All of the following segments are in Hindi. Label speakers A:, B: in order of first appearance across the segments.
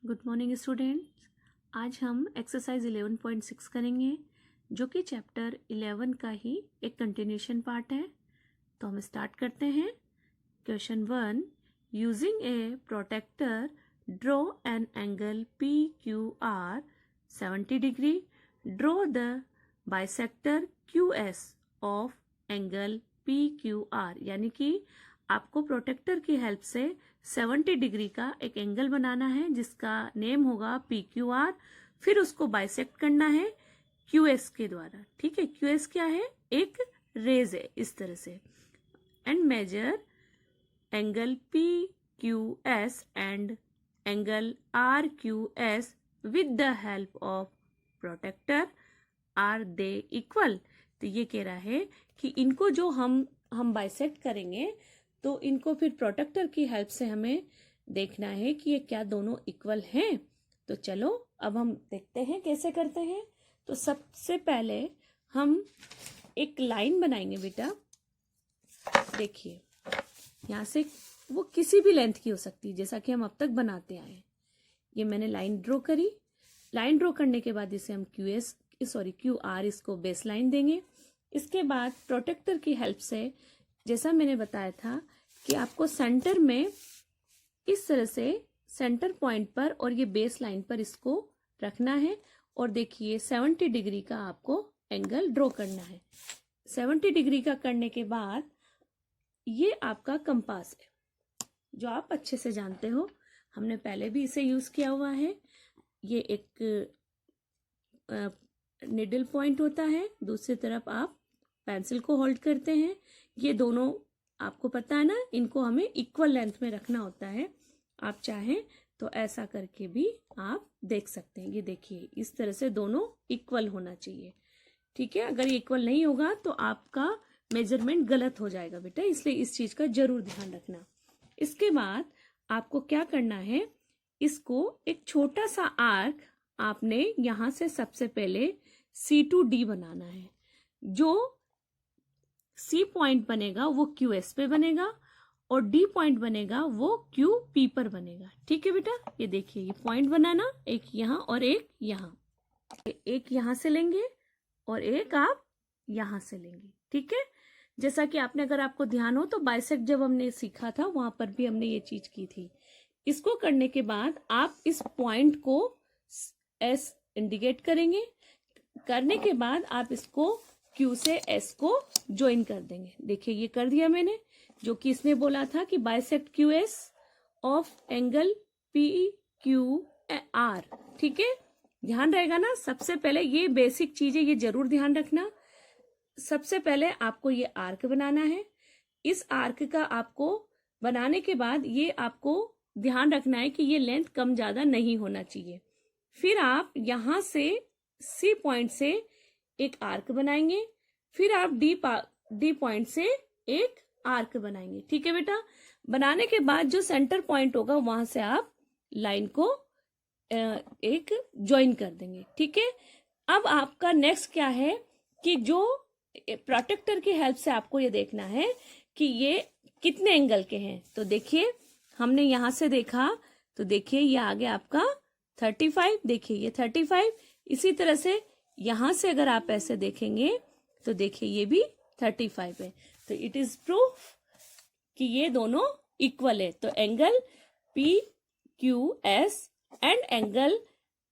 A: Good morning students. आज हम एक्सरसाइज 11.6 करेंगे जो कि चैप्टर 11 का ही एक कंटिन्यूशन पार्ट है। तो हम स्टार्ट करते हैं। Question 1, using a protractor draw an angle P Q R 70 degree. Draw the bisector Q S of angle P Q R, यानी कि आपको प्रोटेक्टर की हेल्प से 70 डिग्री का एक एंगल बनाना है जिसका नेम होगा पी क्यू आर। फिर उसको बाइसेक्ट करना है क्यू एस के द्वारा। ठीक है, क्यू एस क्या है? एक रेज है इस तरह से। And measure angle P Q S and angle R Q S with the help of protractor. Are they equal? तो ये कह रहा है कि इनको जो हम बाइसेक्ट करेंगे तो इनको फिर प्रोटेक्टर की हेल्प से हमें देखना है कि ये क्या दोनों इक्वल हैं। तो चलो अब हम देखते हैं कैसे करते हैं। तो सबसे पहले हम एक लाइन बनाएंगे बेटा। देखिए, यहाँ से वो किसी भी लेंथ की हो सकती है जैसा कि हम अब तक बनाते आए। ये मैंने लाइन ड्रॉ करी। लाइन ड्रॉ करने के बाद इसे हम क्यू आर इसको बेस लाइन देंगे। इसके बाद प्रोटेक्टर की हेल्प से, जैसा मैंने बताया था कि आपको सेंटर में इस तरह से सेंटर पॉइंट पर और ये बेस लाइन पर इसको रखना है। और देखिए 70 डिग्री का आपको एंगल ड्रॉ करना है। 70 डिग्री का करने के बाद ये आपका कंपास है जो आप अच्छे से जानते हो, हमने पहले भी इसे यूज किया हुआ है। ये एक निडल पॉइंट होता है, दूसरी तरफ आप पेंसिल को होल्ड करते हैं। ये दोनों आपको पता है ना, इनको हमें इक्वल लेंथ में रखना होता है। आप चाहें तो ऐसा करके भी आप देख सकते हैं। ये देखिए, इस तरह से दोनों इक्वल होना चाहिए। ठीक है, अगर ये इक्वल नहीं होगा तो आपका मेजरमेंट गलत हो जाएगा बेटा, इसलिए इस चीज का जरूर ध्यान रखना। इसके बाद आपको क्या करना है, इसको एक छोटा सा आर्क आपने यहां से सबसे पहले C2D बनाना है। जो C पॉइंट बनेगा वो QS पे बनेगा और D पॉइंट बनेगा वो QP पर बनेगा। ठीक है बेटा, ये देखिए ये पॉइंट बनाना, एक यहाँ और एक यहाँ। एक यहाँ से लेंगे और एक आप यहाँ से लेंगे। ठीक है, जैसा कि अगर आपको ध्यान हो तो बाइसेक्ट जब हमने सीखा था वहां पर भी हमने ये चीज की थी। इसको करने के बाद आप इस पॉइंट को S इंडिकेट करेंगे। करने के बाद आप इसको Q से S को ज्वाइन कर देंगे। देखिए ये कर दिया मैंने, जो कि इसने बोला था कि bisect QS of angle PQR। ठीक है, ध्यान रहेगा ना। सबसे पहले ये बेसिक चीजें ये जरूर ध्यान रखना। सबसे पहले आपको ये आर्क बनाना है। इस आर्क का आपको बनाने के बाद ये आपको ध्यान रखना है कि ये लेंथ कम ज्यादा नहीं होना चाहिए। फिर आप यहां से C पॉइंट से एक आर्क बनाएंगे, फिर आप D पॉइंट से एक आर्क बनाएंगे। ठीक है बेटा, बनाने के बाद जो सेंटर पॉइंट होगा वहां से आप लाइन को एक ज्वाइन कर देंगे। ठीक है, अब आपका नेक्स्ट क्या है कि जो प्रोटेक्टर की हेल्प से आपको ये देखना है कि ये कितने एंगल के हैं। तो देखिए हमने यहां से देखा तो देखिए ये आ गया आपका 35। देखिए ये 35। इसी तरह से यहां से अगर आप ऐसे देखेंगे तो देखिए ये भी 35 है। तो इट इज प्रूफ कि ये दोनों इक्वल है। तो angle PQS and angle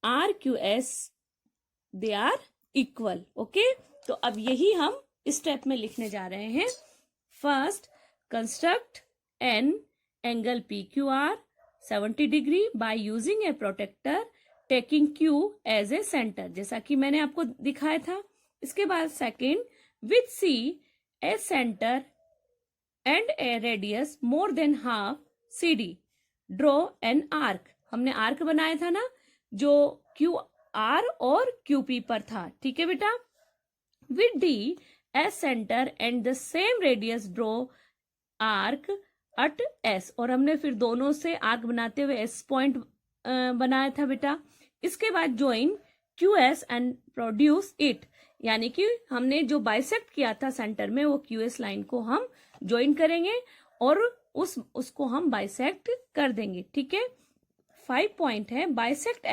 A: RQS they are equal. Okay, तो अब यही हम स्टेप में लिखने जा रहे हैं। First, construct an angle PQR 70 degree by using a protractor taking Q as a centre, जैसा कि मैंने आपको दिखाया था। इसके बाद second, with C a centre and a radius more than half CD, draw an arc. हमने आर्क बनाया था ना जो QR और QP पर था। ठीक है बेटा, with D A centre and the same radius, draw arc eight S। और हमने फिर दोनों से आर्क बनाते हुए S पॉइंट बनाया था बेटा। इसके बाद join QS and produce it, यानी कि हमने जो बाइसेक्ट किया था सेंटर में वो QS लाइन को हम ज्वाइन करेंगे और उसको हम बाइसेक्ट कर देंगे। ठीक है, 5 पॉइंट है, bisect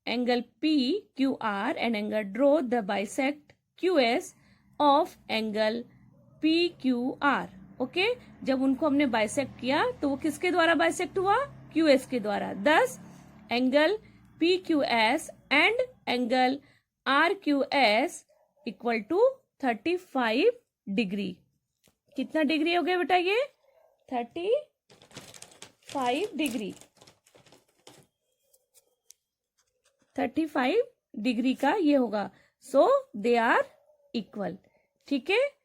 A: angle P Q are and angle draw the bisect Q S of angle P Q are. Okay, जब उनको हमने बाइसेक्ट किया तो वो किसके द्वारा बाइसेक्ट हुआ? क्यू एस के द्वारा। Thus angle P Q S and angle R Q S equal to 35 degree. कितना डिग्री हो गया बेटा ये? 35 डिग्री। 35 डिग्री का ये होगा। सो दे आर इक्वल। ठीक है,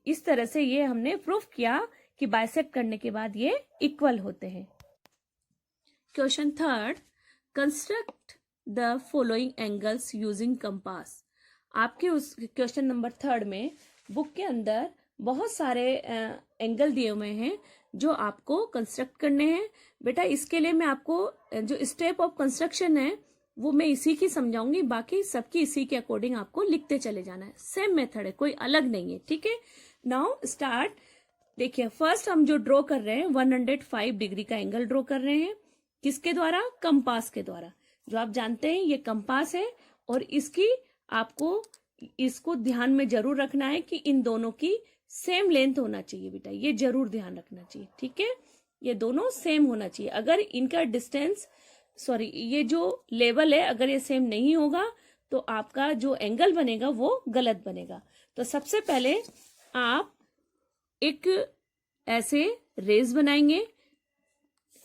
A: इस तरह से ये हमने प्रूफ किया कि बाइसेक्ट करने के बाद ये इक्वल होते हैं। Question third, construct the following angles using compass. आपके उस क्वेश्चन नंबर थर्ड में बुक के अंदर बहुत सारे एंगल दिए हुए हैं जो आपको कंस्ट्रक्ट करने हैं। बेटा इसके लिए मैं आपको जो स्टेप ऑफ कंस्ट्रक्शन है वो मैं इसी की समझाऊंगी, बाकी सबकी इसी के अकॉर्डिंग आपको लिखते चले जाना है। सेम मेथड है, कोई अलग नहीं है। ठीक है, नाउ स्टार्ट। देखिए फर्स्ट हम जो ड्रॉ कर रहे हैं 105 डिग्री का एंगल ड्रॉ कर रहे हैं। किसके द्वारा? कंपास के द्वारा। जो आप जानते हैं ये कंपास है और इसकी आपको इसको ध्यान में जरूर रखना है कि इन दोनों की सेम लेंथ होना चाहिए बेटा, ये जरूर ध्यान रखना चाहिए। ठीक है, ये दोनों सेम होना चाहिए। अगर इनका डिस्टेंस ये जो लेवल है अगर ये सेम नहीं होगा तो आपका जो एंगल बनेगा वो गलत बनेगा। तो सबसे पहले आप एक ऐसे रेज बनाएंगे।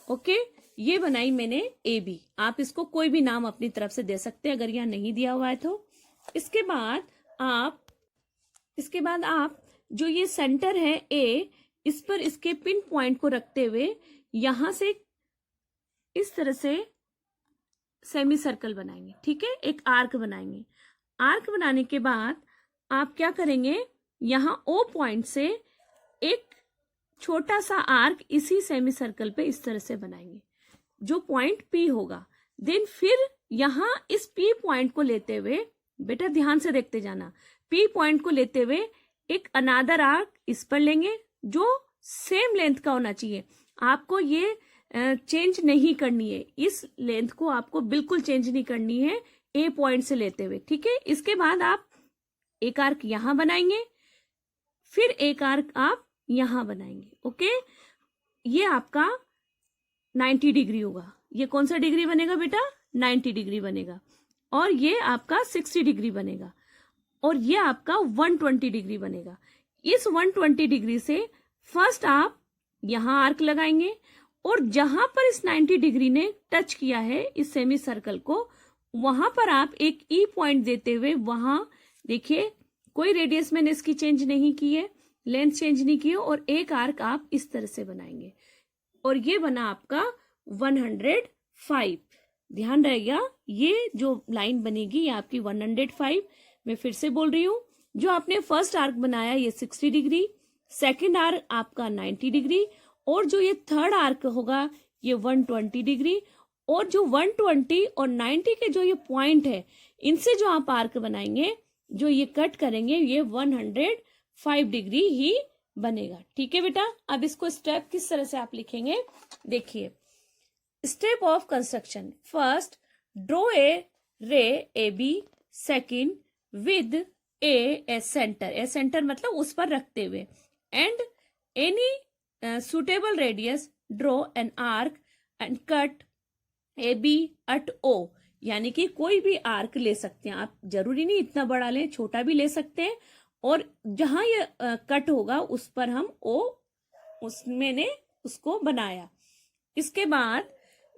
A: ओके, ये बनाई मैंने ए बी। आप इसको कोई भी नाम अपनी तरफ से दे सकते हैं अगर यहाँ नहीं दिया हुआ है तो। इसके बाद आप जो ये सेंटर है ए, इस पर इसके पिन पॉइंट को रखते हुए यहां से इस तरह से सेमी सर्कल बनाएंगे। ठीक है, एक आर्क बनाएंगे। आर्क बनाने के बाद आप क्या करेंगे, यहां ओ पॉइंट से एक छोटा सा आर्क इसी सेमी सर्कल पे इस तरह से बनाएंगे जो पॉइंट पी होगा। देन फिर यहां इस पी पॉइंट को लेते हुए, बेटा ध्यान से देखते जाना, पी पॉइंट को लेते हुए एक अनादर आर्क इस पर लेंगे जो सेम लेंथ का होना चाहिए। आपको ये चेंज नहीं करनी है, इस लेंथ को आपको बिल्कुल चेंज नहीं करनी है ए पॉइंट से लेते हुए। ठीक है, इसके बाद आप एक आर्क यहां बनाएंगे, फिर एक आर्क आप यहां बनाएंगे। ओके, ये आपका 90 डिग्री होगा। ये कौन सा डिग्री बनेगा बेटा? 90 डिग्री बनेगा। और ये आपका 60 डिग्री बनेगा और ये आपका 120 डिग्री बनेगा। इस 120 डिग्री से फर्स्ट आप यहां आर्क लगाएंगे और जहां पर इस 90 डिग्री ने टच किया है इस सेमी सर्कल को, वहां पर आप एक ई पॉइंट देते हुए वहां देखिए कोई रेडियस मैंने इसकी चेंज नहीं की है, लेंथ चेंज नहीं की है, और एक आर्क आप इस तरह से बनाएंगे और ये बना आपका 105। ध्यान रहेगा ये जो लाइन बनेगी ये आपकी 105। मैं फिर से बोल रही हूं, जो आपने फर्स्ट आर्क बनाया ये 60 डिग्री, सेकेंड आर्क आपका 90 डिग्री, और जो ये थर्ड आर्क होगा ये 120 डिग्री, और जो 120 और 90 के जो ये पॉइंट है इनसे जो आप आर्क बनाएंगे, जो ये कट करेंगे, ये 105 डिग्री ही बनेगा। ठीक है बेटा, अब इसको स्टेप किस तरह से आप लिखेंगे देखिए। Step of construction, first draw a ray A B, second with A centre, A centre मतलब उस पर रखते हुए, and any suitable radius draw an arc and cut A B at O, यानी कि कोई भी आर्क ले सकते हैं आप, जरूरी नहीं इतना बड़ा लें, छोटा भी ले सकते हैं, और जहां ये कट होगा उस पर हम ओ, उसमें ने उसको बनाया। इसके बाद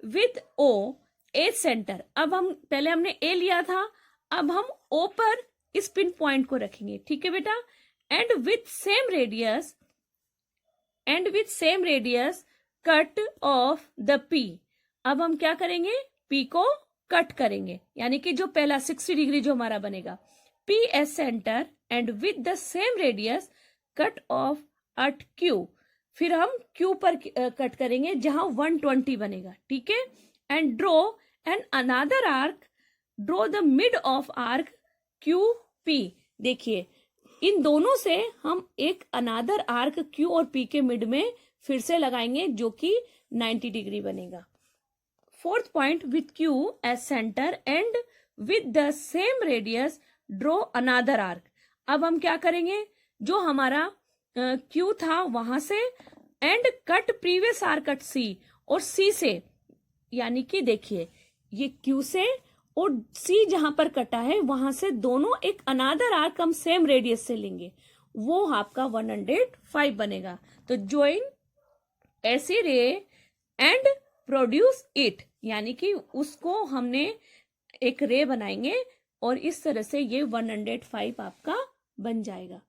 A: विद ओ ए सेंटर, अब हम पहले हमने ए लिया था, अब हम ओ पर इस पिन पॉइंट को रखेंगे। ठीक है बेटा, and with same radius cut of the P, अब हम क्या करेंगे, पी को कट करेंगे, यानी कि जो पहला 60 डिग्री जो हमारा बनेगा, P as centre and with the same radius cut off at Q, फिर हम क्यू पर कट करेंगे जहां 120 बनेगा। ठीक है, and draw an another arc, draw the mid of arc Q P, देखिए इन दोनों से हम एक अनदर आर्क क्यू और पी के मिड में फिर से लगाएंगे जो कि 90 डिग्री बनेगा। Fourth point with Q as centre and with the same radius draw another arc. अब हम क्या करेंगे, जो हमारा Q था वहां से and cut previous arc eight C, और C से, यानी कि देखिए ये Q से और C जहां पर कटा है वहां से दोनों एक अनादर आर्क हम सेम रेडियस से लेंगे, वो आपका 105 बनेगा। तो ज्वाइन ऐसी रे एंड प्रोड्यूस इट, यानी कि उसको हमने एक रे बनाएंगे और इस तरह से ये 105 आपका बन जाएगा।